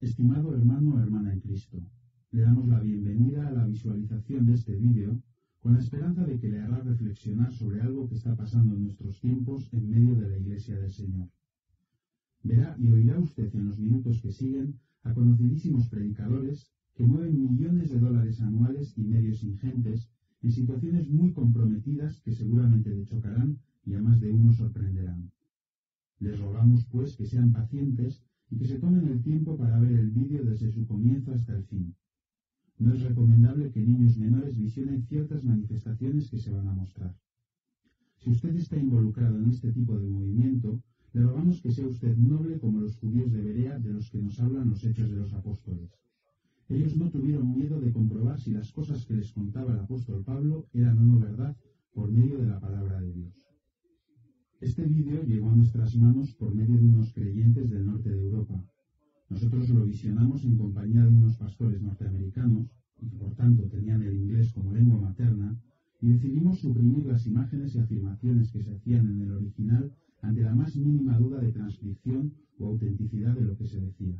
Estimado hermano o hermana en Cristo, le damos la bienvenida a la visualización de este vídeo con la esperanza de que le hará reflexionar sobre algo que está pasando en nuestros tiempos en medio de la Iglesia del Señor. Verá y oirá usted en los minutos que siguen a conocidísimos predicadores que mueven millones de dólares anuales y medios ingentes en situaciones muy comprometidas que seguramente le chocarán y a más de uno sorprenderán. Les rogamos, pues, que sean pacientes y que se tomen el tiempo para ver el vídeo desde su comienzo hasta el fin. No es recomendable que niños menores visionen ciertas manifestaciones que se van a mostrar. Si usted está involucrado en este tipo de movimiento, le rogamos que sea usted noble como los judíos de Berea de los que nos hablan los Hechos de los Apóstoles. Ellos no tuvieron miedo de comprobar si las cosas que les contaba el apóstol Pablo eran o no verdad por medio de la palabra de Dios. Este vídeo llegó a nuestras manos por medio de unos creyentes del norte de Europa. Nosotros lo visionamos en compañía de unos pastores norteamericanos, y que por tanto tenían el inglés como lengua materna, y decidimos suprimir las imágenes y afirmaciones que se hacían en el original ante la más mínima duda de transcripción o autenticidad de lo que se decía.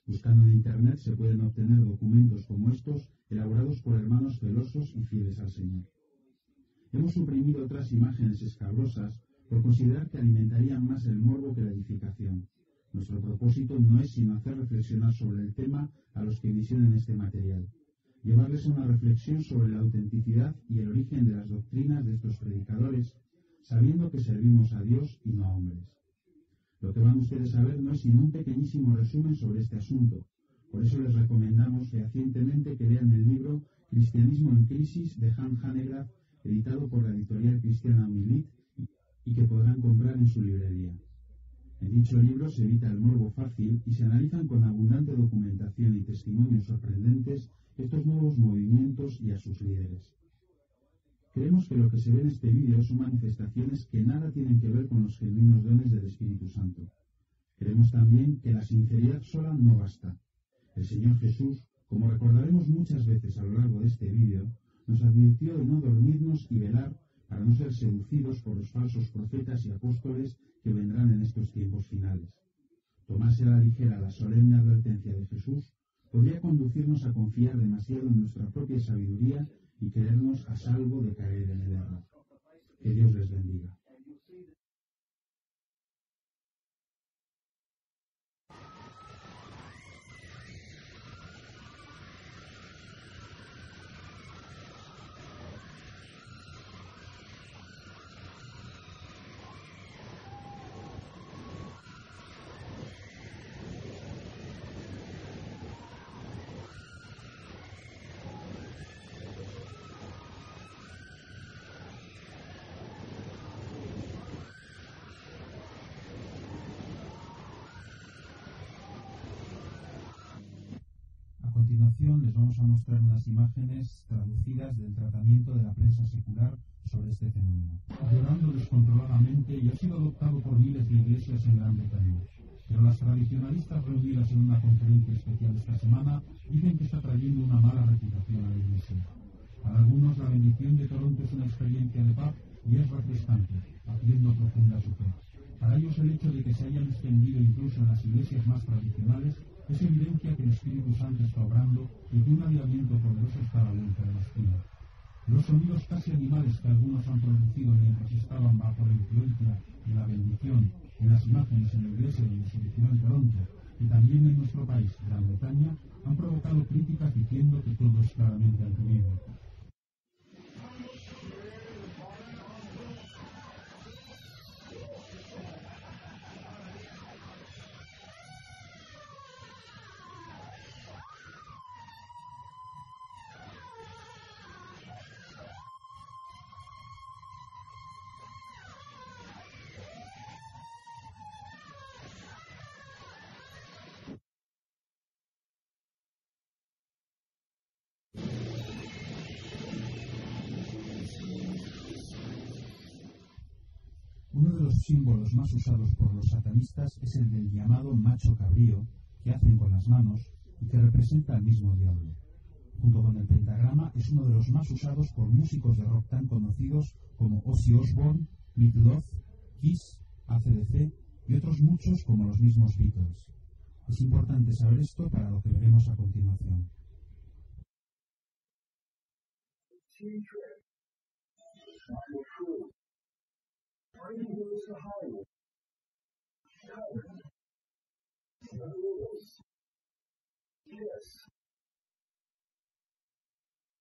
Buscando en Internet se pueden obtener documentos como estos elaborados por hermanos celosos y fieles al Señor. Hemos suprimido otras imágenes escabrosas por considerar que alimentarían más el morbo que la edificación. Nuestro propósito no es sino hacer reflexionar sobre el tema a los que visionen este material, llevarles a una reflexión sobre la autenticidad y el origen de las doctrinas de estos predicadores, sabiendo que servimos a Dios y no a hombres. Lo que van ustedes a ver no es sino un pequeñísimo resumen sobre este asunto. Por eso les recomendamos fehacientemente que lean el libro Cristianismo en Crisis de Han Hanegraaff, editado por la editorial cristiana Milit, y que podrán comprar en su librería. En dicho libro se evita el morbo fácil y se analizan con abundante documentación y testimonios sorprendentes estos nuevos movimientos y a sus líderes. Creemos que lo que se ve en este vídeo son manifestaciones que nada tienen que ver con los genuinos dones del Espíritu Santo. Creemos también que la sinceridad sola no basta. El Señor Jesús, como recordaremos muchas veces a lo largo de este vídeo, nos advirtió de no dormirnos y velar para no ser seducidos por los falsos profetas y apóstoles que vendrán en estos tiempos finales. Tomarse a la ligera la solemne advertencia de Jesús podría conducirnos a confiar demasiado en nuestra propia sabiduría y creernos a salvo de caer en el error. Que Dios les bendiga. A continuación les vamos a mostrar unas imágenes traducidas del tratamiento de la prensa secular sobre este fenómeno. Llorando descontroladamente y ha sido adoptado por miles de iglesias en Gran Bretaña. Pero las tradicionalistas reunidas en una conferencia especial esta semana dicen que está trayendo una mala reputación a la iglesia. Para algunos la bendición de Toronto es una experiencia de paz y es refrescante, haciendo profunda su fe. Para ellos el hecho de que se hayan extendido incluso en las iglesias más tradicionales es evidencia que el Espíritu Santo está obrando y que un avivamiento poderoso está a la vuelta de la esquina. Los sonidos casi animales que algunos han producido mientras estaban bajo la influencia de la bendición en las imágenes en la iglesia donde se originó en Toronto y también en nuestro país, Gran Bretaña, han provocado críticas diciendo que todo es claramente antibíblico. Uno de los símbolos más usados por los satanistas es el del llamado macho cabrío, que hacen con las manos y que representa al mismo diablo. Junto con el pentagrama es uno de los más usados por músicos de rock tan conocidos como Ozzy Osbourne, Meat Loaf, Kiss, AC/DC y otros muchos como los mismos Beatles. Es importante saber esto para lo que veremos a continuación.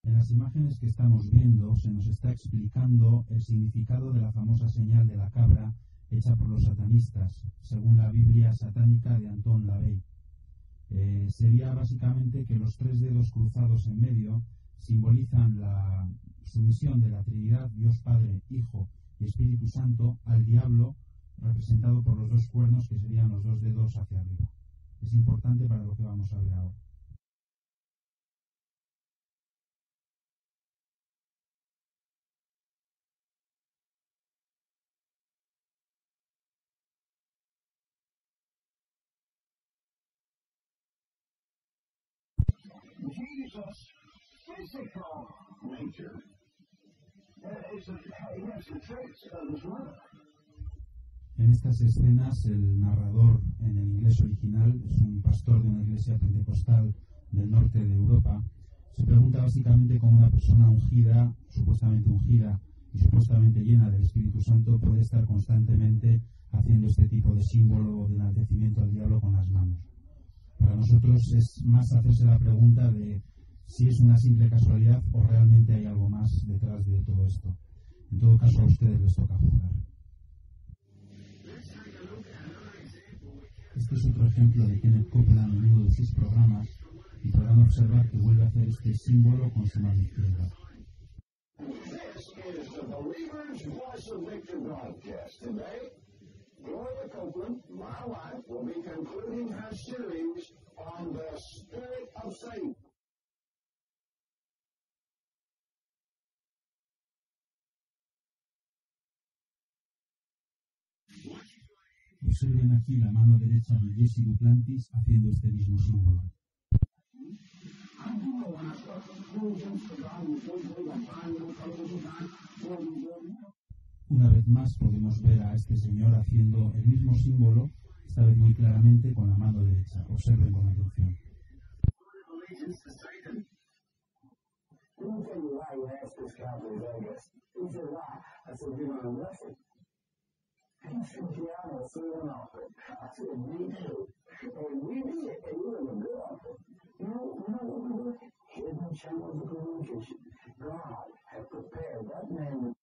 En las imágenes que estamos viendo se nos está explicando el significado de la famosa señal de la cabra hecha por los satanistas, según la Biblia satánica de Anton LaVey. Sería básicamente que los 3 dedos cruzados en medio simbolizan la sumisión de la Trinidad, Dios Padre, Hijo y Espíritu Santo, al diablo, representado por los 2 cuernos que serían los 2 dedos hacia arriba. Es importante para lo que vamos a ver ahora. Jesus' physical nature has the traits of his mother. En estas escenas, el narrador en el inglés original es un pastor de una iglesia pentecostal del norte de Europa. Se pregunta básicamente cómo una persona ungida y supuestamente llena del Espíritu Santo puede estar constantemente haciendo este tipo de símbolo de enaltecimiento al diablo con las manos. Para nosotros es más hacerse la pregunta de si es una simple casualidad o realmente hay algo más detrás de todo esto. En todo caso, a ustedes les toca juzgar. Este es otro ejemplo de Kenneth Copeland en uno de sus programas y podrán observar que vuelve a hacer este símbolo con su mano izquierda. This is the Believer's Voice of Victor broadcast. Today, Gloria Copeland, my wife, will be concluding her series on the spirit of Satan. Observen aquí la mano derecha de Jesse Duplantis haciendo este mismo símbolo. Una vez más podemos ver a este señor haciendo el mismo símbolo, esta vez muy claramente con la mano derecha. Observen con atención. He said, yeah, I'm a silver offer. I said, me too. And we did, and we were a good offer. You know what we did? Hidden channels of communication. God had prepared that man.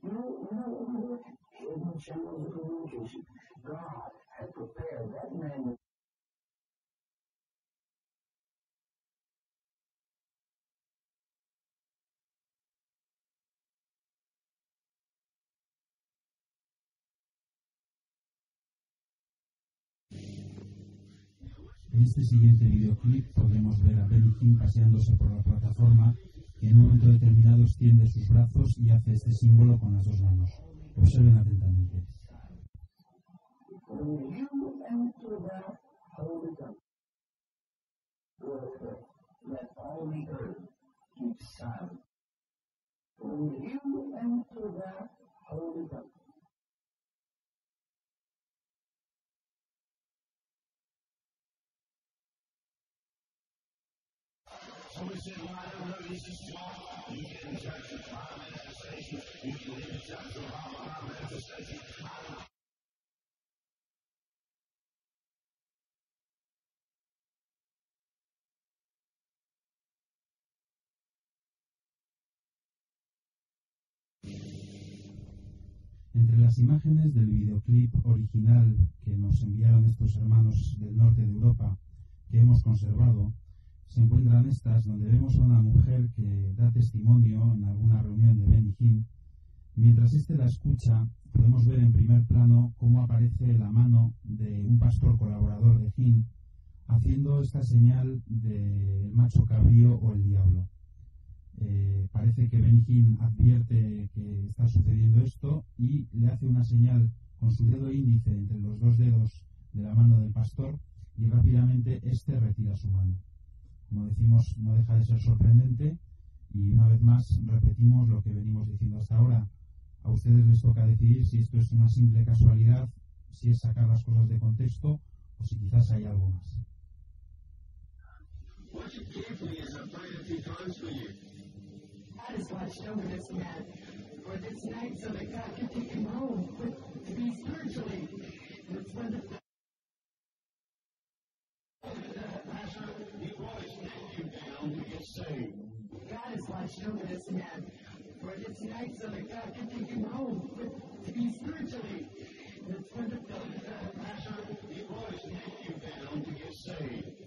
You know what we did? Hidden channels of communication. God had prepared that man. En este siguiente videoclip podremos ver a Benny Hinn paseándose por la plataforma que en un momento determinado extiende sus brazos y hace este símbolo con las 2 manos. Observen atentamente. Somebody said, well, I don't know, this is small. You get in touch with my manifestation. You can get in touch with my manifestation. Entre las imágenes del videoclip original que nos enviaron estos hermanos del norte de Europa que hemos conservado, se encuentran estas donde vemos a una mujer que da testimonio en alguna reunión de Benny Hinn. Mientras éste la escucha, podemos ver en primer plano cómo aparece la mano de un pastor colaborador de Hinn haciendo esta señal del macho cabrío o el diablo. Parece que Benny Hinn advierte que está sucediendo esto y le hace una señal con su dedo índice entre los 2 dedos de la mano del pastor y rápidamente éste retira su mano. Como decimos, no deja de ser sorprendente y una vez más repetimos lo que venimos diciendo hasta ahora. A ustedes les toca decidir si esto es una simple casualidad, si es sacar las cosas de contexto o si quizás hay algo más. What you gave me is a fight a few times for you. God has watched over this man for this night so that God can take him home to be spiritually. It's wonderful. Pastor, you always take you down to get saved. God has watched over this man for this night so that God can take him home to be spiritually. It's wonderful. Pastor, you always take you down to get saved.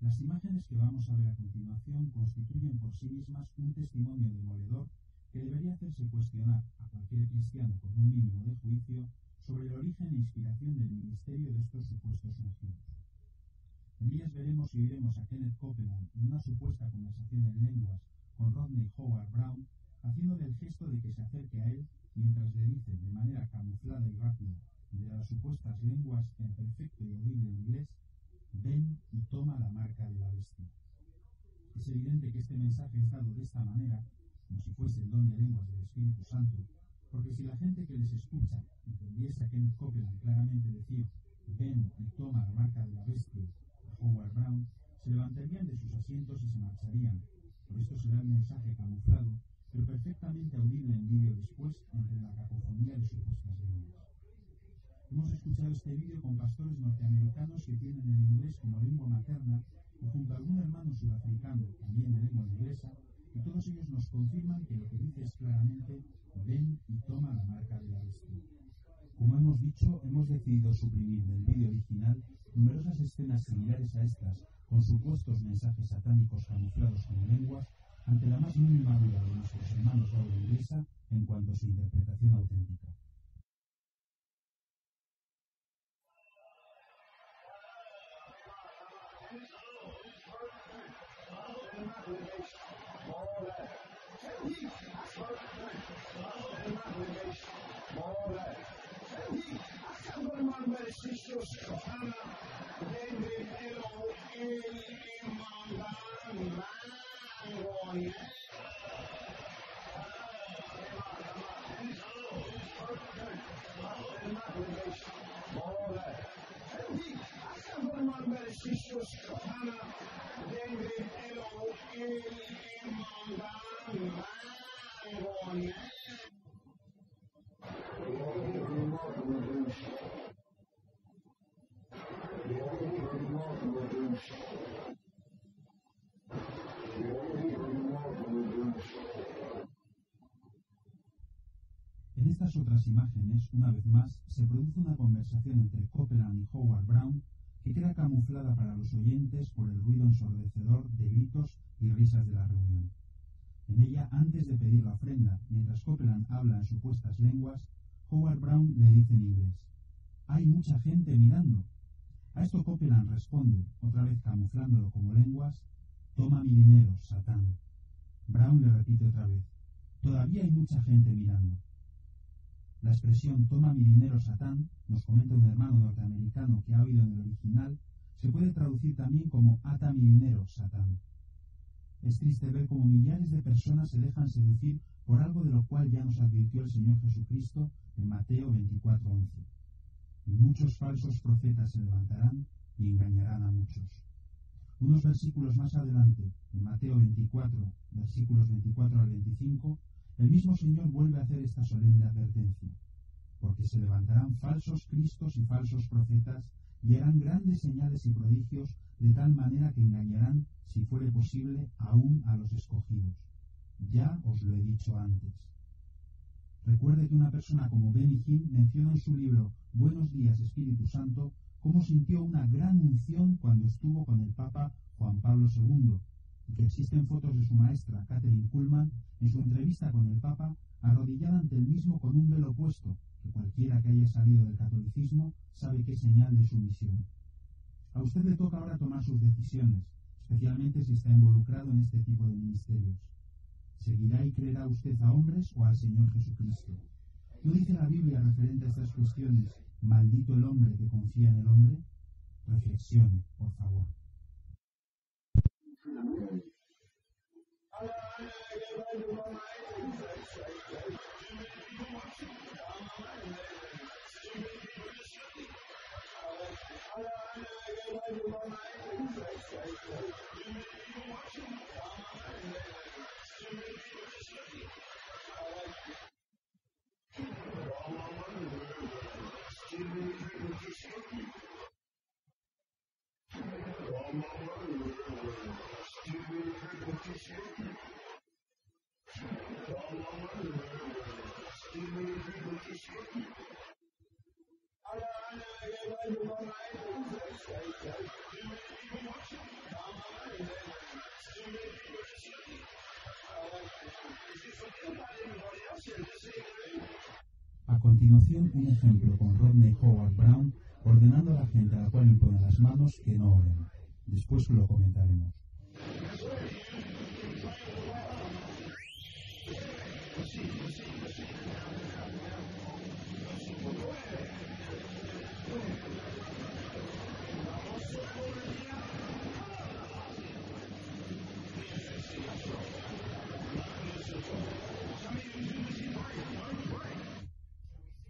Las imágenes que vamos a ver a continuación constituyen por sí mismas un testimonio demoledor que debería hacerse cuestionar a cualquier cristiano con un mínimo de juicio sobre el origen e inspiración del ministerio de estos supuestos ungidos. En ellas veremos y oiremos a Kenneth Copeland en una supuesta conversación en lenguas con Rodney Howard Brown, haciéndole el gesto de que se acerque a él mientras le dice de manera camuflada y rápida de las supuestas lenguas en perfecto y audible inglés: ven y toma la marca de la bestia. Es evidente que este mensaje es dado de esta manera, como si fuese el don de lenguas del Espíritu Santo, porque si la gente que les escucha entendiese a Kenneth Copeland claramente decir ven y toma la marca de la bestia a Howard Brown, se levantarían de sus asientos y se marcharían. Por esto será el mensaje camuflado, pero perfectamente audible en vídeo después entre la cacofonía de supuestas lenguas. Hemos escuchado este vídeo con pastores norteamericanos que tienen el inglés como lengua materna y junto a algún hermano sudafricano, también de lengua inglesa, y todos ellos nos confirman que lo que dice es claramente ven y toma la marca de la bestia. Como hemos dicho, hemos decidido suprimir del vídeo original numerosas escenas similares a estas, con supuestos mensajes satánicos camuflados como lenguas, ante la más mínima duda de nuestros hermanos de habla inglesa en cuanto a su interpretación auténtica. En estas otras imágenes, una vez más, se produce una conversación entre Copeland y Howard Brown que queda camuflada para los oyentes por el ruido ensordecedor de gritos y risas de la reunión. En ella, antes de pedir la ofrenda, mientras Copeland habla en supuestas lenguas, Howard Brown le dice en inglés: «Hay mucha gente mirando». A esto Copeland responde, otra vez camuflándolo como lenguas: «Toma mi dinero, Satán». Brown le repite otra vez: «Todavía hay mucha gente mirando». La expresión «toma mi dinero, Satán», nos comenta un hermano norteamericano que ha oído en el original, se puede traducir también como «ata mi dinero, Satán». Es triste ver cómo millares de personas se dejan seducir por algo de lo cual ya nos advirtió el Señor Jesucristo en Mateo 24:11. Y muchos falsos profetas se levantarán y engañarán a muchos. Unos versículos más adelante, en Mateo 24, versículos 24 al 25, el mismo Señor vuelve a hacer esta solemne advertencia: porque se levantarán falsos cristos y falsos profetas y harán grandes señales y prodigios, de tal manera que engañarán, si fuere posible, aún a los escogidos. Ya os lo he dicho antes. Recuerde que una persona como Benny Hinn menciona en su libro Buenos días, Espíritu Santo, cómo sintió una gran unción cuando estuvo con el Papa Juan Pablo II, y que existen fotos de su maestra, Catherine Kuhlman, en su entrevista con el Papa, arrodillada ante el mismo con un velo puesto, que cualquiera que haya salido del catolicismo sabe que es señal de sumisión. A usted le toca ahora tomar sus decisiones, especialmente si está involucrado en este tipo de ministerios. ¿Seguirá y creerá usted a hombres o al Señor Jesucristo? ¿No dice la Biblia referente a estas cuestiones, maldito el hombre que confía en el hombre? Reflexione, por favor. A continuación, un ejemplo con Rodney Howard Brown ordenando a la gente a la cual impone las manos que no oren. Después lo comentaremos.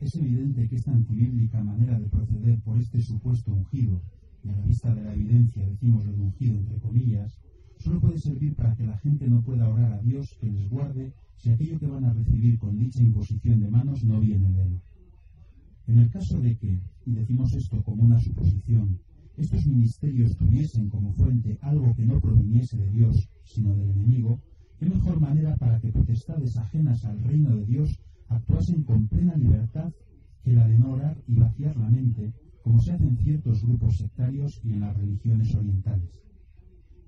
Es evidente que esta antibíblica manera de proceder por este supuesto ungido, y a la vista de la evidencia decimos lo de ungido entre comillas, solo puede servir para que la gente no pueda orar a Dios que les guarde si aquello que van a recibir con dicha imposición de manos no viene de Él. En el caso de que, y decimos esto como una suposición, estos ministerios tuviesen como fuente algo que no proviniese de Dios, sino del enemigo, ¿qué mejor manera para que potestades ajenas al reino de Dios actuasen con plena libertad que la de no orar y vaciar la mente, como se hace en ciertos grupos sectarios y en las religiones orientales?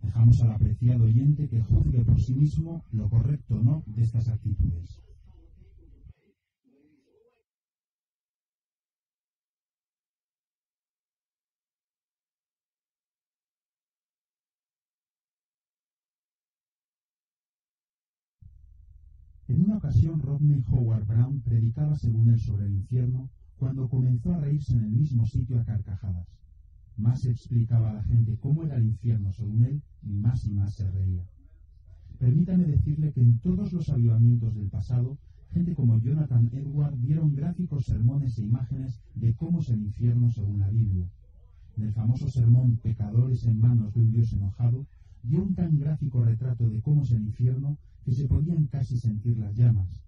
Dejamos al apreciado oyente que juzgue por sí mismo lo correcto o no de estas actitudes. En una ocasión Rodney Howard Brown predicaba según él sobre el infierno cuando comenzó a reírse en el mismo sitio a carcajadas. Más explicaba a la gente cómo era el infierno según él y más se reía. Permítame decirle que en todos los avivamientos del pasado, gente como Jonathan Edwards dieron gráficos sermones e imágenes de cómo es el infierno según la Biblia. En el famoso sermón Pecadores en manos de un Dios enojado, dio un tan gráfico retrato de cómo es el infierno que se podían casi sentir las llamas.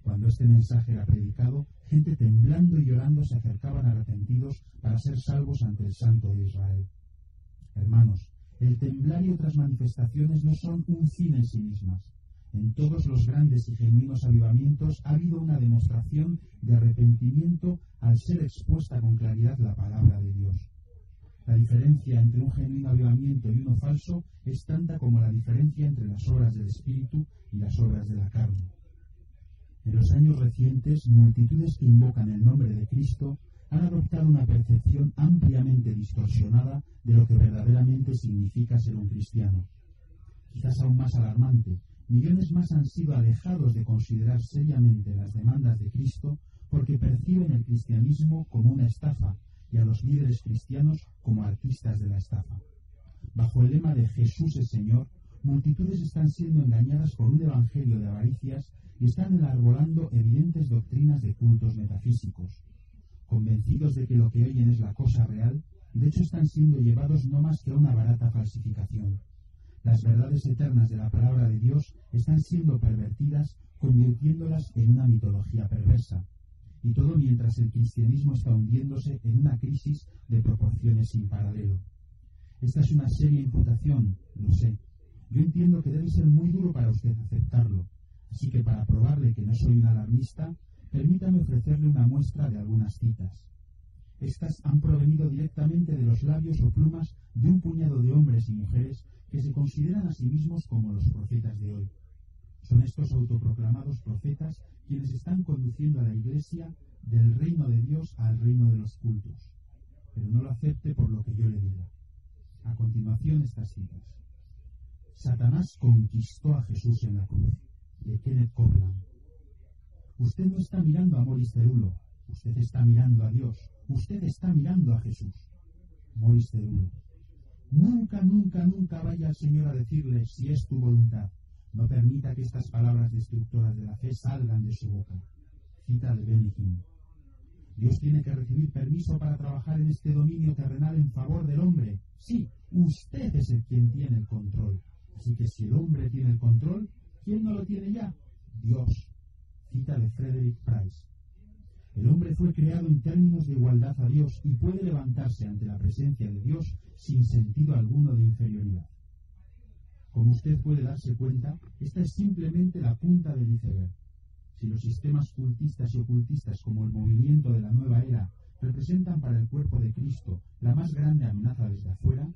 Cuando este mensaje era predicado, gente temblando y llorando se acercaban arrepentidos para ser salvos ante el Santo de Israel. Hermanos, el temblar y otras manifestaciones no son un fin en sí mismas. En todos los grandes y genuinos avivamientos ha habido una demostración de arrepentimiento al ser expuesta con claridad la palabra de Dios. La diferencia entre un genuino avivamiento y uno falso es tanta como la diferencia entre las obras del Espíritu y las obras de la carne. En los años recientes, multitudes que invocan el nombre de Cristo han adoptado una percepción ampliamente distorsionada de lo que verdaderamente significa ser un cristiano. Quizás aún más alarmante, millones más han sido alejados de considerar seriamente las demandas de Cristo porque perciben el cristianismo como una estafa y a los líderes cristianos como artistas de la estafa. Bajo el lema de Jesús es Señor, multitudes están siendo engañadas por un evangelio de avaricias y están enarbolando evidentes doctrinas de cultos metafísicos. Convencidos de que lo que oyen es la cosa real, de hecho están siendo llevados no más que a una barata falsificación. Las verdades eternas de la palabra de Dios están siendo pervertidas, convirtiéndolas en una mitología perversa. Y todo mientras el cristianismo está hundiéndose en una crisis de proporciones sin paralelo. Esta es una seria imputación, lo sé. Yo entiendo que debe ser muy duro para usted aceptarlo, así que para probarle que no soy un alarmista, permítame ofrecerle una muestra de algunas citas. Estas han provenido directamente de los labios o plumas de un puñado de hombres y mujeres que se consideran a sí mismos como los profetas de hoy. Son estos autoproclamados profetas quienes están conduciendo a la Iglesia del reino de Dios al reino de los cultos. Pero no lo acepte por lo que yo le diga. A continuación, estas citas. Satanás conquistó a Jesús en la cruz, de Kenneth Copeland. Usted no está mirando a Morris Cerullo, usted está mirando a Dios, usted está mirando a Jesús. Morris Cerullo. Nunca, nunca, nunca vaya al Señor a decirle si es tu voluntad. No permita que estas palabras destructoras de la fe salgan de su boca. Cita de Benny Hinn. Dios tiene que recibir permiso para trabajar en este dominio terrenal en favor del hombre. Sí, usted es el quien tiene el control. Así que si el hombre tiene el control, ¿quién no lo tiene ya? Dios. Cita de Frederick Price. El hombre fue creado en términos de igualdad a Dios y puede levantarse ante la presencia de Dios sin sentido alguno de inferioridad. Como usted puede darse cuenta, esta es simplemente la punta del iceberg. Si los sistemas cultistas y ocultistas como el movimiento de la nueva era representan para el cuerpo de Cristo la más grande amenaza desde afuera,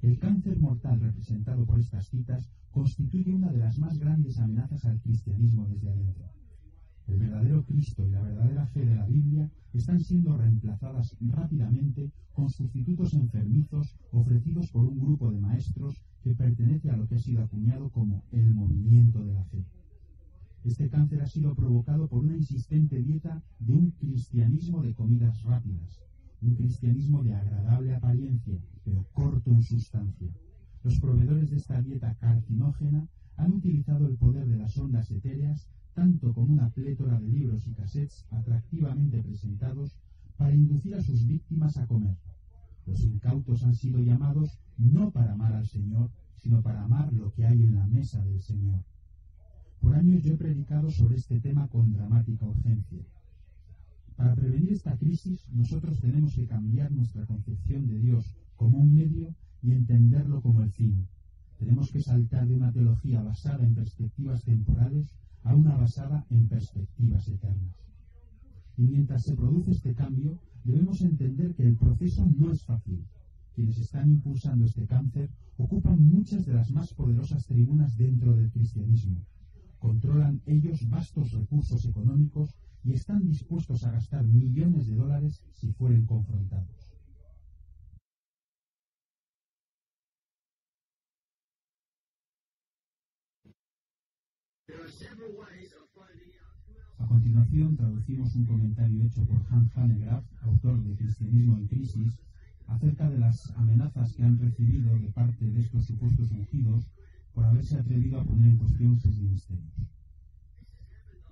el cáncer mortal representado por estas citas constituye una de las más grandes amenazas al cristianismo desde adentro. El verdadero Cristo y la verdadera fe de la Biblia están siendo reemplazadas rápidamente con sustitutos enfermizos ofrecidos por un grupo de maestros que pertenece a lo que ha sido acuñado como el movimiento de la fe. Este cáncer ha sido provocado por una insistente dieta de un cristianismo de comidas rápidas, un cristianismo de agradable apariencia, pero corto en sustancia. Los proveedores de esta dieta carcinógena han utilizado el poder de las ondas etéreas tanto como una plétora de libros y cassettes atractivamente presentados para inducir a sus víctimas a comer. Los incautos han sido llamados no para amar al Señor, sino para amar lo que hay en la mesa del Señor. Por años yo he predicado sobre este tema con dramática urgencia. Para prevenir esta crisis, nosotros tenemos que cambiar nuestra concepción de Dios como un medio y entenderlo como el fin. Tenemos que saltar de una teología basada en perspectivas temporales a una basada en perspectivas eternas. Y mientras se produce este cambio, debemos entender que el proceso no es fácil. Quienes están impulsando este cáncer ocupan muchas de las más poderosas tribunas dentro del cristianismo. Controlan ellos vastos recursos económicos y están dispuestos a gastar millones de dólares si fueren confrontados. A continuación, traducimos un comentario hecho por Hans Hanegraaff, autor de Cristianismo en Crisis, acerca de las amenazas que han recibido de parte de estos supuestos ungidos por haberse atrevido a poner en cuestión sus ministerios.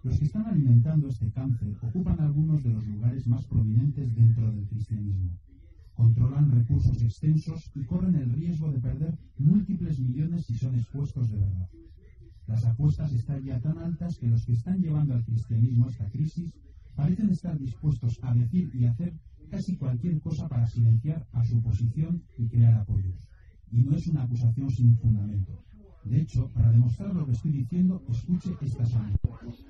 Los que están alimentando este cáncer ocupan algunos de los lugares más prominentes dentro del cristianismo. Controlan recursos extensos y corren el riesgo de perder múltiples millones si son expuestos de verdad. Las apuestas están ya tan altas que los que están llevando al cristianismo a esta crisis parecen estar dispuestos a decir y hacer casi cualquier cosa para silenciar a su oposición y crear apoyos. Y no es una acusación sin fundamento. De hecho, para demostrar lo que estoy diciendo, escuche estas amenazas.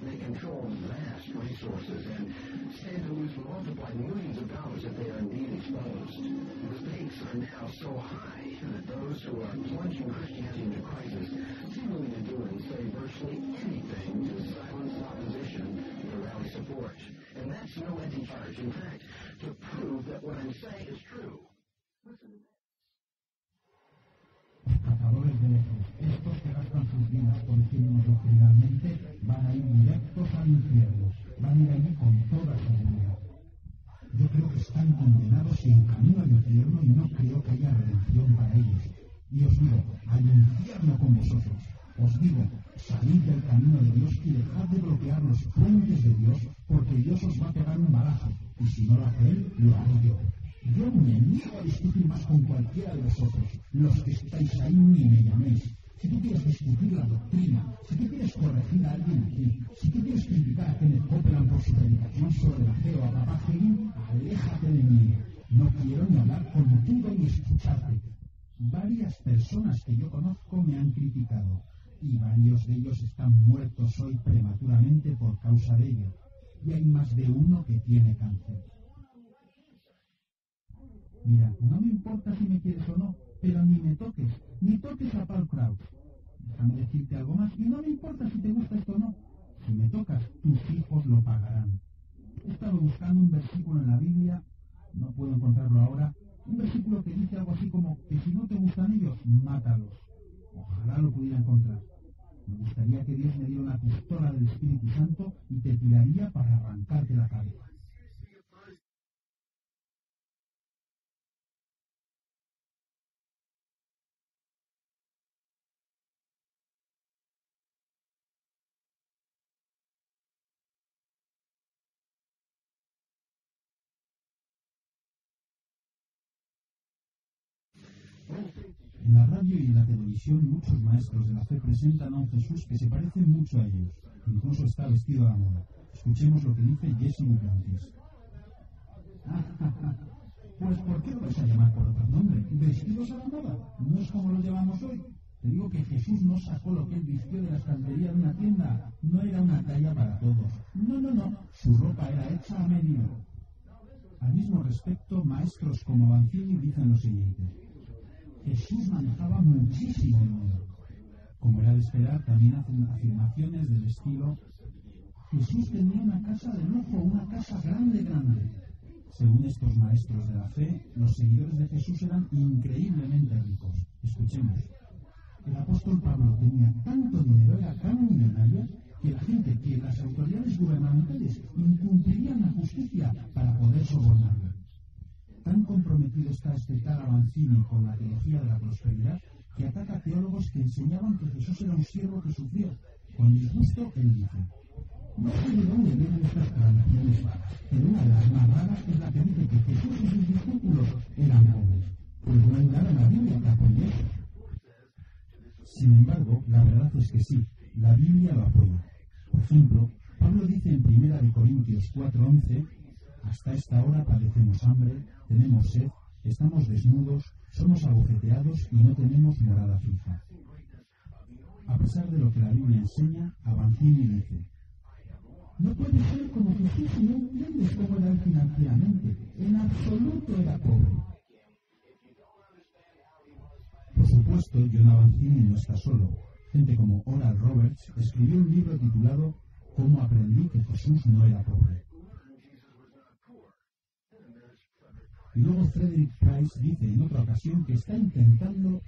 They control vast resources and stand to lose multiplied millions of dollars if they are indeed exposed. The stakes are now so high that those who are plunging Christianity into crisis seem willing to do and say virtually anything to silence opposition or rally support. And that's no empty charge. In fact, to prove that what I'm saying is true. Listen to this. Cazadores de lejos, estos que gastan sus vidas por decirnos doctrinalmente, van a ir directos al infierno, van a ir allí con toda seguridad. Yo creo que están condenados y en camino al infierno y no creo que haya redención para ellos. Y os digo, al infierno con vosotros. Os digo, salid del camino de Dios y dejad de bloquear los puentes de Dios, porque Dios os va a pegar un balazo, y si no lo hace Él, lo haré yo. Yo me niego a discutir más con cualquiera de vosotros, los que estáis ahí ni me llaméis. Si tú quieres discutir la doctrina, si tú quieres corregir a alguien aquí, si tú quieres criticar a Kenneth Copeland por su predicación sobre la fe o a Papá Hegel, aléjate de mí. No quiero ni hablar contigo ni escucharte. Varias personas que yo conozco me han criticado, y varios de ellos están muertos hoy prematuramente por causa de ello. y hay más de uno que tiene cáncer. Mira, no me importa si me quieres o no, pero ni toques a Paul Kraus. Déjame decirte algo más, y no me importa si te gusta esto o no. Si me tocas, tus hijos lo pagarán. He estado buscando un versículo en la Biblia, no puedo encontrarlo ahora, un versículo que dice algo así como que si no te gustan ellos, mátalos. Ojalá lo pudiera encontrar. Me gustaría que Dios me diera una pistola del Espíritu Santo y te tiraría para arrancarte la cabeza. En la radio y en la televisión muchos maestros de la fe presentan a un Jesús que se parece mucho a ellos, incluso está vestido a la moda. Escuchemos lo que dice Jesse Duplantis. Pues ¿por qué lo vais a llamar por otro nombre? ¿Vestidos a la moda? ¿No es como lo llamamos hoy? Te digo que Jesús no sacó lo que él vistió de la estantería de una tienda. No era una talla para todos. No. Su ropa era hecha a medida. Al mismo respecto, maestros como Banzini dicen lo siguiente. Jesús manejaba muchísimo dinero. Como era de esperar, también hacen afirmaciones del estilo: Jesús tenía una casa de lujo, una casa grande. Según estos maestros de la fe, los seguidores de Jesús eran increíblemente ricos. Escuchemos. El apóstol Pablo tenía tanto dinero, era tan millonario, que la gente, que las autoridades gubernamentales incumplirían la justicia para poder sobornarlo. Tan comprometido está este tal Avanzini con la teología de la prosperidad que ataca a teólogos que enseñaban que Jesús era un siervo que sufrió. Con disgusto, él dice: no sé de dónde vienen estas tradiciones vagas, pero una de las más raras es la que dice que Jesús y sus discípulos eran pobres. Pues no hay nada en la Biblia que apoye eso. Sin embargo, la verdad es que sí, la Biblia lo apoya. Por ejemplo, Pablo dice en 1 Corintios 4:11: hasta esta hora padecemos hambre, tenemos sed, estamos desnudos, somos abofeteados y no tenemos morada fija. A pesar de lo que la Biblia enseña, Avanzini dice: no puedes ser como Jesús si no entiendes cómo era él financieramente. En absoluto era pobre. Por supuesto, John Avanzini no está solo. Gente como Oral Roberts escribió un libro titulado ¿Cómo aprendí que Jesús no era pobre? Y luego Frederick Price dice en otra ocasión que lo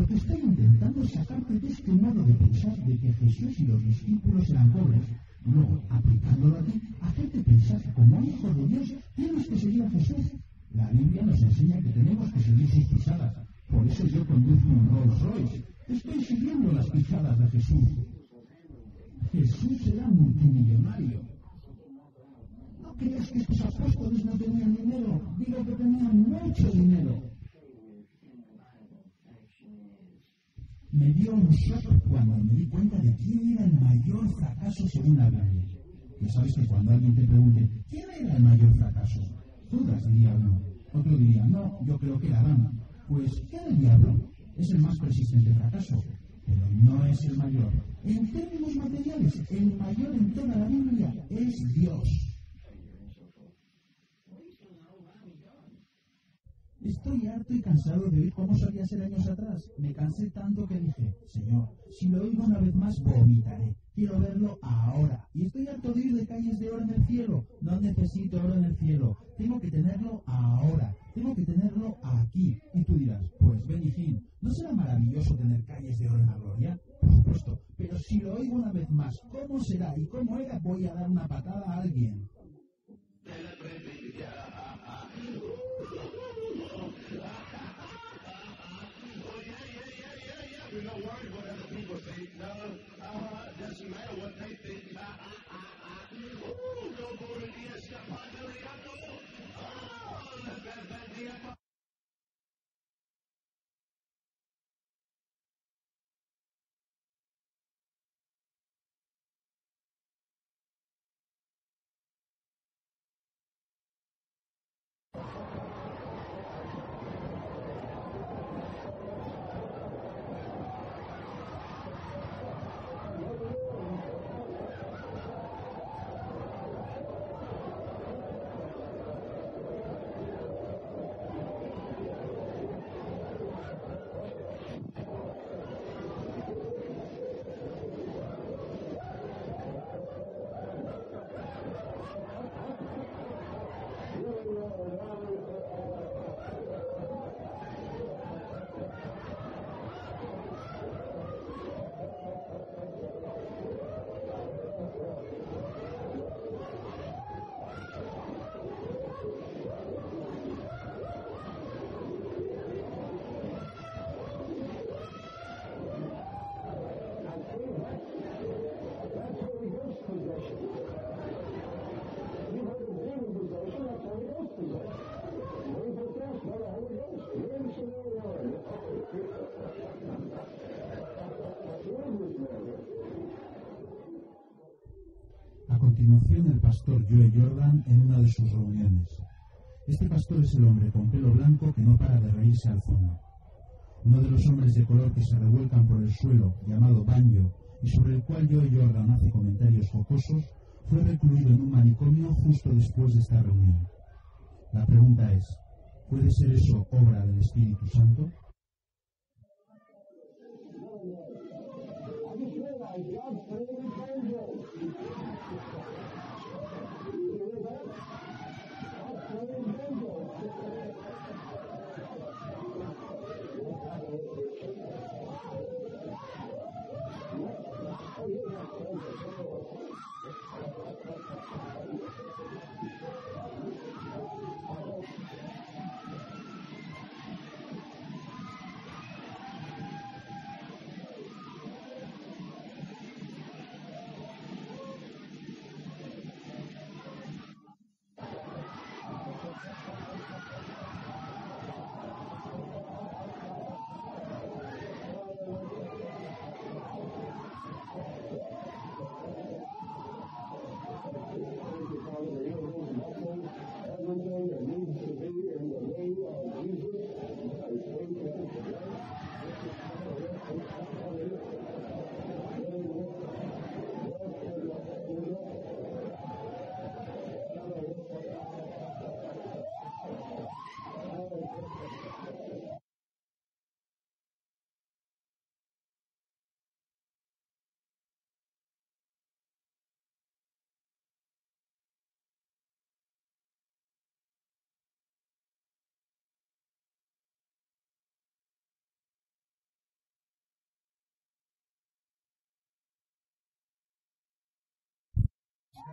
que está intentando es sacarte de este modo de pensar de que Jesús y los discípulos eran pobres, y luego, aplicándolo a ti, hacerte pensar que como hijos de Dios tienes que seguir a Jesús. La Biblia nos enseña que tenemos que seguir sus pisadas. Por eso yo conduzco un Rolls Royce. Estoy siguiendo las pisadas de Jesús. Jesús era multimillonario. ¿No crees que estos apóstoles no tenían dinero? Digo que tenían mucho dinero. Me dio un shock cuando me di cuenta de quién era el mayor fracaso según la Biblia. Ya sabes que cuando alguien te pregunte ¿quién era el mayor fracaso? Judas diría uno. Otro diría, no, yo creo que era Adán. Pues, ¿qué era el diablo? Es el más persistente fracaso, pero no es el mayor. En términos materiales, el mayor en toda la Biblia es Dios. Estoy harto y cansado de oír cómo solía ser años atrás. Me cansé tanto que dije, Señor, si lo oigo una vez más, vomitaré. Quiero verlo ahora. Y estoy harto de oír de calles de oro en el cielo. No necesito oro en el cielo. Tengo que tenerlo ahora. Tengo que tenerlo aquí. Y tú dirás, pues Benigín, ¿no será maravilloso tener calles de oro en la gloria? Por supuesto. Pero si lo oigo una vez más, ¿cómo será y cómo era? Voy a dar una patada a alguien. We're not worried what other people think. No, doesn't matter what they think. No podría escapar del gato. continuación el pastor Joe Jordan en una de sus reuniones. Este pastor es el hombre con pelo blanco que no para de reírse al fondo. Uno de los hombres de color que se revuelcan por el suelo, llamado Banjo, y sobre el cual Joe Jordan hace comentarios jocosos, fue recluido en un manicomio justo después de esta reunión. La pregunta es, ¿puede ser eso obra del Espíritu Santo?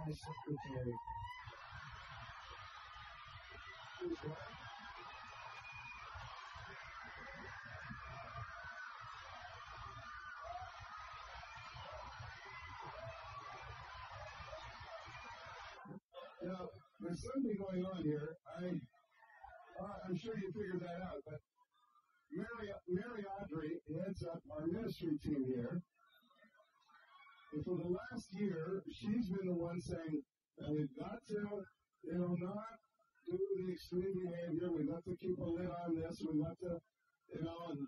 Secretary. Now, there's something going on here. I'm sure you figured that out, but Mary Audrey heads up our ministry team here. And for the last year, she's been the one saying that we've got to, not do the extreme behavior. We've got to keep a lid on this. We've got to, and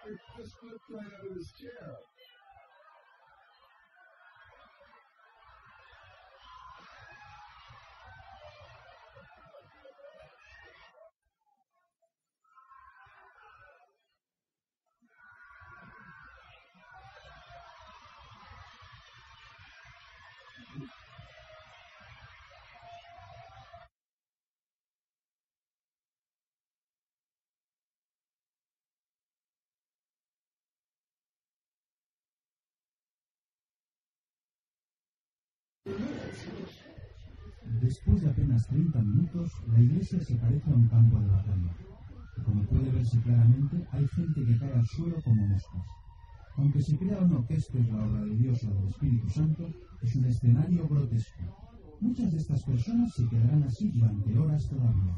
he just flipped right out of his chair. Después de apenas 30 minutos, la iglesia se parece a un campo de batalla. Y como puede verse claramente, hay gente que cae al suelo como moscas. Aunque se crea o no que esto es la obra de Dios o del Espíritu Santo, es un escenario grotesco. Muchas de estas personas se quedarán así durante horas todavía.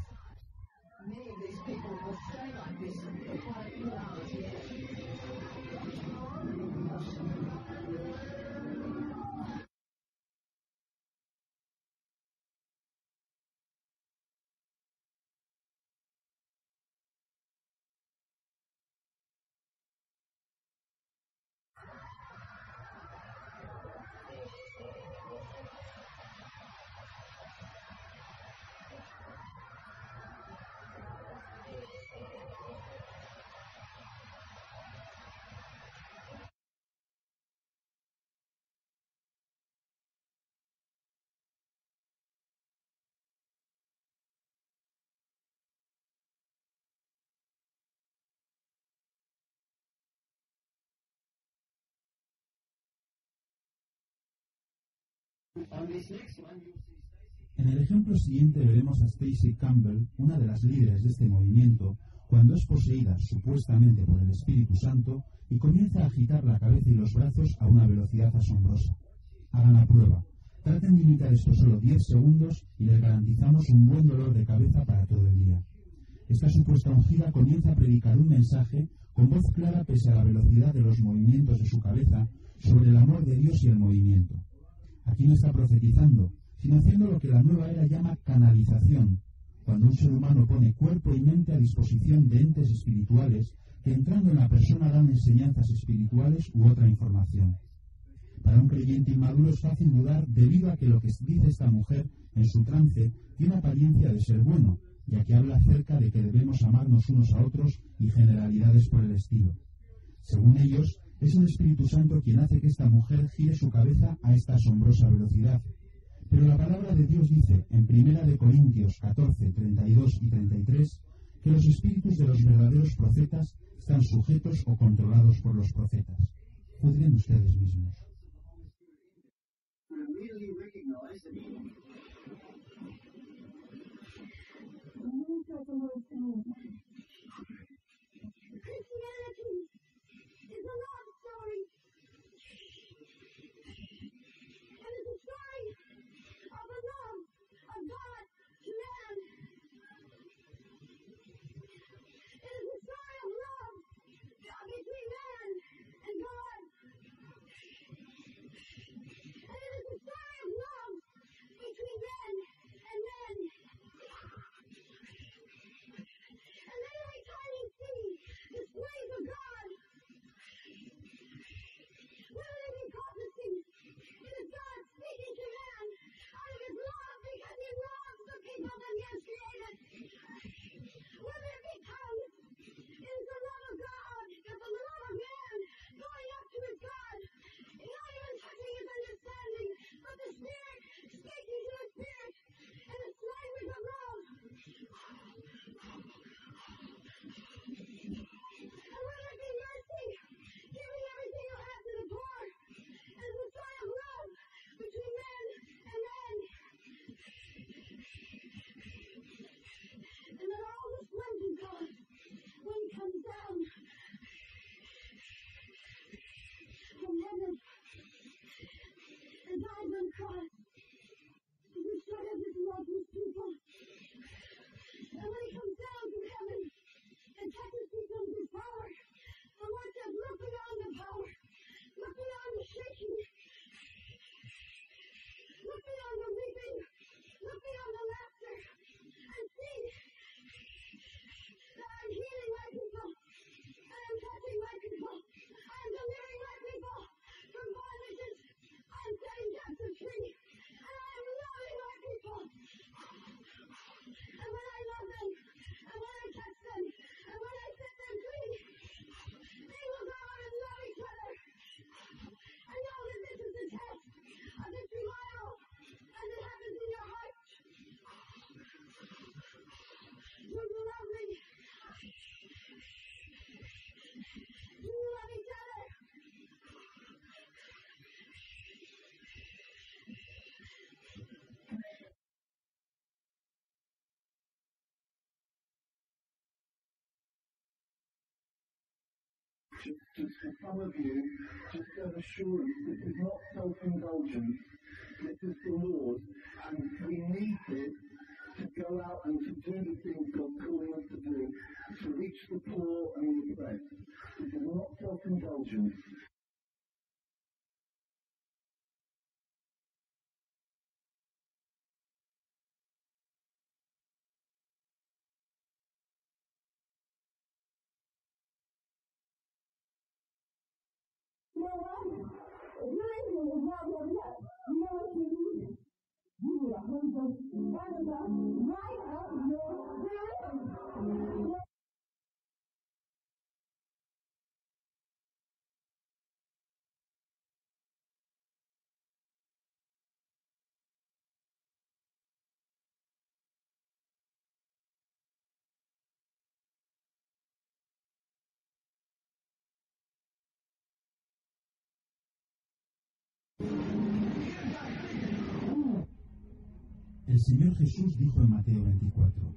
En el ejemplo siguiente veremos a Stacy Campbell, una de las líderes de este movimiento, cuando es poseída supuestamente por el Espíritu Santo y comienza a agitar la cabeza y los brazos a una velocidad asombrosa. Hagan la prueba. Traten de imitar esto solo 10 segundos y les garantizamos un buen dolor de cabeza para todo el día. esta supuesta ungida comienza a predicar un mensaje con voz clara pese a la velocidad de los movimientos de su cabeza sobre el amor de Dios y el movimiento. Aquí no está profetizando, sino haciendo lo que la nueva era llama canalización, cuando un ser humano pone cuerpo y mente a disposición de entes espirituales que entrando en la persona dan enseñanzas espirituales u otra información. Para un creyente inmaduro es fácil dudar debido a que lo que dice esta mujer en su trance tiene apariencia de ser bueno, ya que habla acerca de que debemos amarnos unos a otros y generalidades por el estilo. Según ellos, es el Espíritu Santo quien hace que esta mujer gire su cabeza a esta asombrosa velocidad. Pero la palabra de Dios dice en 1 Corintios 14, 32 y 33 que los espíritus de los verdaderos profetas están sujetos o controlados por los profetas. Juzguen ustedes mismos. Christianity is a love story. And it's a story of the love of God to man. It is a story of love between man and God. And it is a story of love between men and men. And every time you see displays of God, what do they be prophecy? It is God speaking to man out of his love because he loves the people that he has created. Whether it be tongues, it is the love of God, it's the love of man going up to his God, not even touching his understanding, but the Spirit speaking to his Spirit in this language of love. And whether it be mercy, giving everything you have to the poor, and the story of love between men and men. And then all the splendid God, when he comes down from heaven and dies on the cross, is a story of his love with people. And when he comes down from heaven and touches people with his power, the Lord says, look beyond the power, look beyond the shaking, look beyond the weeping, look beyond the laughter, and see that I'm healing my people, I am touching my people, I am delivering my people from bondages, I am setting captives free, and I am loving my people. And when I love them, and when I touch them, and when I set them free, they will go out and love each other. I know that this is the test of this revival as it happens in your heart. Do you love me? Do you love each other? Just for some of you, just an assurance, this is not self-indulgence, this is the Lord, and we need this to go out and to do the things God's calling us to do, to reach the poor and the oppressed. This is not self-indulgence. You know what? If you're in here with love over here, you know what you need? You need a Holy Ghost fire right up your spirit. El Señor Jesús dijo en Mateo 24,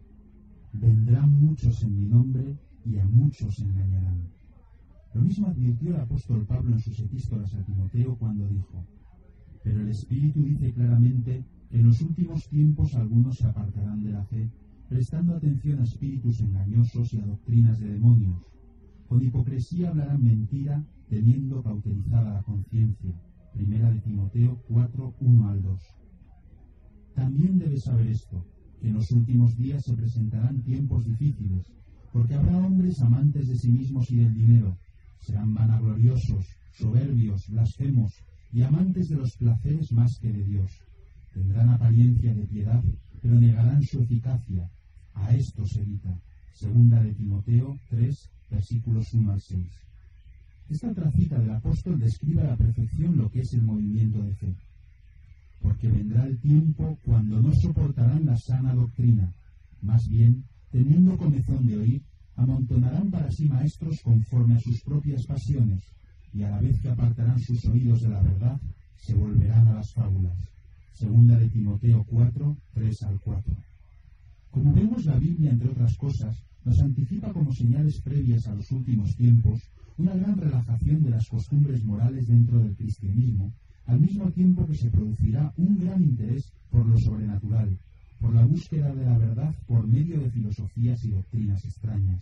vendrán muchos en mi nombre y a muchos engañarán. Lo mismo advirtió el apóstol Pablo en sus epístolas a Timoteo cuando dijo, pero el Espíritu dice claramente que en los últimos tiempos algunos se apartarán de la fe, prestando atención a espíritus engañosos y a doctrinas de demonios. Con hipocresía hablarán mentira, teniendo cauterizada la conciencia. Primera de Timoteo 4, 1 al 2. También debes saber esto, que en los últimos días se presentarán tiempos difíciles, porque habrá hombres amantes de sí mismos y del dinero, serán vanagloriosos, soberbios, blasfemos y amantes de los placeres más que de Dios. Tendrán apariencia de piedad, pero negarán su eficacia. A esto se evita. Segunda de Timoteo 3, versículos 1 al 6. Esta otra cita del apóstol describe a la perfección lo que es el movimiento de fe. Porque vendrá el tiempo cuando no soportarán la sana doctrina, más bien, teniendo comezón de oír, amontonarán para sí maestros conforme a sus propias pasiones, y a la vez que apartarán sus oídos de la verdad, se volverán a las fábulas. Segunda de Timoteo 4, 3 al 4. Como vemos, la Biblia, entre otras cosas, nos anticipa como señales previas a los últimos tiempos una gran relajación de las costumbres morales dentro del cristianismo, al mismo tiempo que se producirá un gran interés por lo sobrenatural, por la búsqueda de la verdad por medio de filosofías y doctrinas extrañas.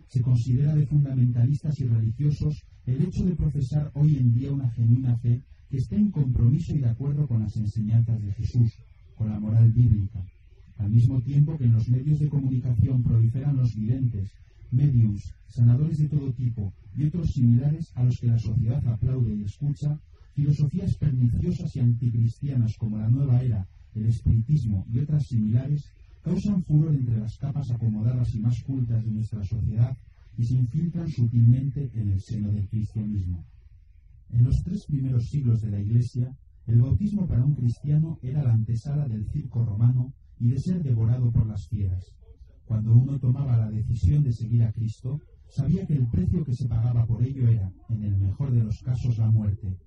Se considera de fundamentalistas y religiosos el hecho de profesar hoy en día una genuina fe que esté en compromiso y de acuerdo con las enseñanzas de Jesús, con la moral bíblica, al mismo tiempo que en los medios de comunicación proliferan los videntes, médiums, sanadores de todo tipo y otros similares a los que la sociedad aplaude y escucha. Filosofías perniciosas y anticristianas como la nueva era, el espiritismo y otras similares causan furor entre las capas acomodadas y más cultas de nuestra sociedad y se infiltran sutilmente en el seno del cristianismo. En los 3 primeros siglos de la Iglesia, el bautismo para un cristiano era la antesala del circo romano y de ser devorado por las fieras. Cuando uno tomaba la decisión de seguir a Cristo, sabía que el precio que se pagaba por ello era, en el mejor de los casos, la muerte.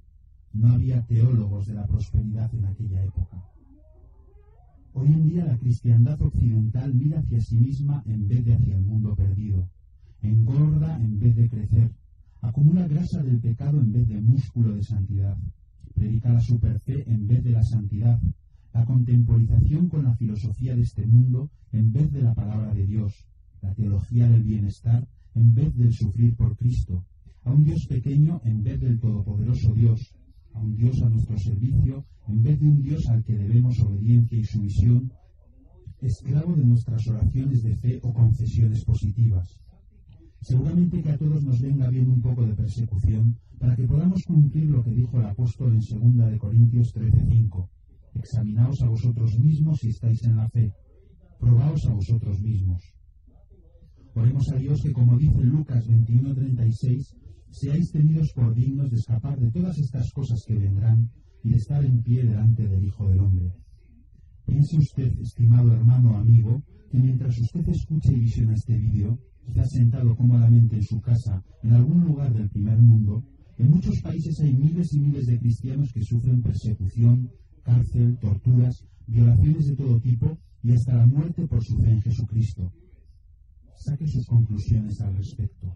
No había teólogos de la prosperidad en aquella época. Hoy en día la cristiandad occidental mira hacia sí misma en vez de hacia el mundo perdido, engorda en vez de crecer, acumula grasa del pecado en vez de músculo de santidad, predica la superfe en vez de la santidad, la contemporización con la filosofía de este mundo en vez de la palabra de Dios, la teología del bienestar en vez del sufrir por Cristo, a un Dios pequeño en vez del todopoderoso Dios, a un Dios a nuestro servicio en vez de un Dios al que debemos obediencia y sumisión, esclavo de nuestras oraciones de fe o confesiones positivas. Seguramente que a todos nos venga bien un poco de persecución para que podamos cumplir lo que dijo el apóstol en 2 de Corintios 13:5. Examinaos a vosotros mismos si estáis en la fe. Probaos a vosotros mismos. Oremos a Dios que, como dice Lucas 21:36, seáis tenidos por dignos de escapar de todas estas cosas que vendrán y de estar en pie delante del Hijo del Hombre. Piense usted, estimado hermano o amigo, que mientras usted escuche y visiona este vídeo, quizás sentado cómodamente en su casa, en algún lugar del primer mundo, en muchos países hay miles y miles de cristianos que sufren persecución, cárcel, torturas, violaciones de todo tipo y hasta la muerte por su fe en Jesucristo. Saque sus conclusiones al respecto.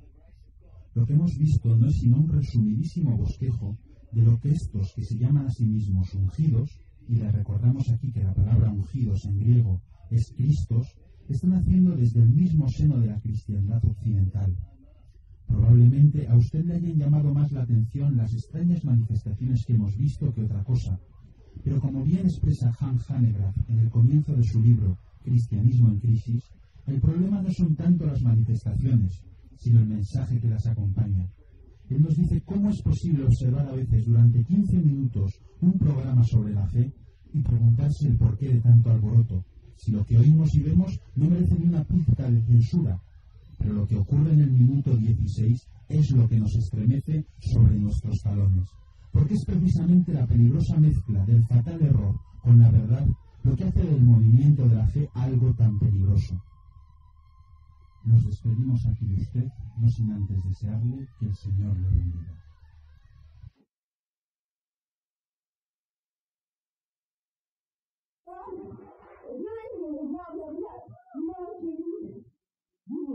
Lo que hemos visto no es sino un resumidísimo bosquejo de lo que estos que se llaman a sí mismos ungidos, y les recordamos aquí que la palabra ungidos en griego es Cristos, están haciendo desde el mismo seno de la cristiandad occidental. Probablemente a usted le hayan llamado más la atención las extrañas manifestaciones que hemos visto que otra cosa, pero como bien expresa Hans Hanegraaff en el comienzo de su libro Cristianismo en crisis, el problema no son tanto las manifestaciones, sino el mensaje que las acompaña. Él nos dice cómo es posible observar a veces durante 15 minutos un programa sobre la fe y preguntarse el porqué de tanto alboroto, si lo que oímos y vemos no merece ni una pizca de censura, pero lo que ocurre en el minuto 16 es lo que nos estremece sobre nuestros talones, porque es precisamente la peligrosa mezcla del fatal error con la verdad lo que hace del movimiento de la fe algo tan peligroso. Nos despedimos aquí de usted, no sin antes desearle que el Señor le bendiga. No,